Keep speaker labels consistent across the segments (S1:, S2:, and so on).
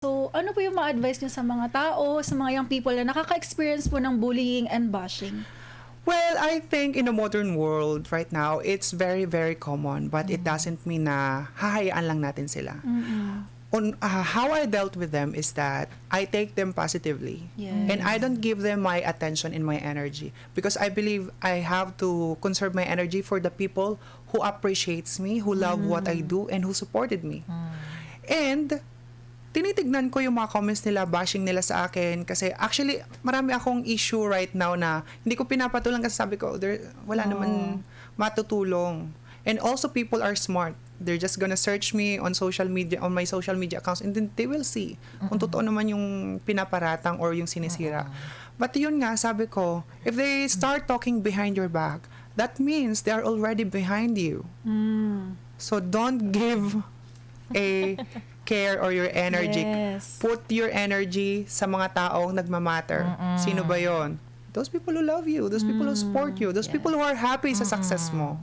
S1: So, ano po yung ma-advise niyo sa mga tao, sa mga young people na nakaka-experience po ng bullying and bashing?
S2: Well, I think in the modern world right now, it's very, very common. But it doesn't mean na hahayaan lang natin sila. How I dealt with them is that I take them positively.
S1: Yes.
S2: And I don't give them my attention and my energy. Because I believe I have to conserve my energy for the people who appreciates me, who love what I do, and who supported me. And tinitignan ko yung mga comments nila, bashing nila sa akin. Kasi actually, marami akong issue right now na hindi ko pinapatulang kasi sabi ko, wala naman matutulong. And also, people are smart. They're just gonna search me on social media, on my social media accounts, and then they will see kung totoo naman yung pinaparatang or yung sinisira. But yun nga, sabi ko, if they start talking behind your back, that means they are already behind you. So don't give a care or your energy.
S1: Yes.
S2: Put your energy sa mga taong nagmamatter. Sino ba yon? Those people who love you, those people who support you, those people who are happy sa success mo.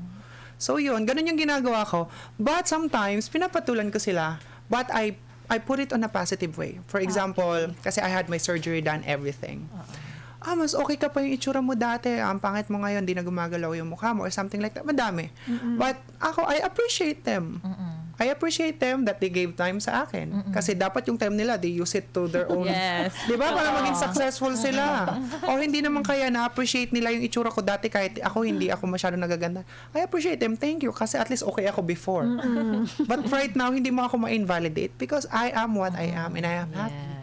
S2: So yun, ganun yung ginagawa ko. But sometimes, pinapatulan ko sila. But I put it on a positive way. For example, kasi I had my surgery done, everything. Mas okay ka pa yung itsura mo dati. Ang pangit mo ngayon, di na gumagalaw yung mukha mo or something like that. Madami. But ako, I appreciate them. I appreciate them that they gave time sa akin. Kasi dapat yung time nila, they use it to their own.
S3: Yes.
S2: Di ba? Para maging successful sila. O hindi naman kaya na-appreciate nila yung itsura ko dati kahit ako hindi ako masyado nagaganda. I appreciate them. Thank you. Kasi at least okay ako before. But right now, hindi mo ako ma-invalidate because I am what I am and I am happy.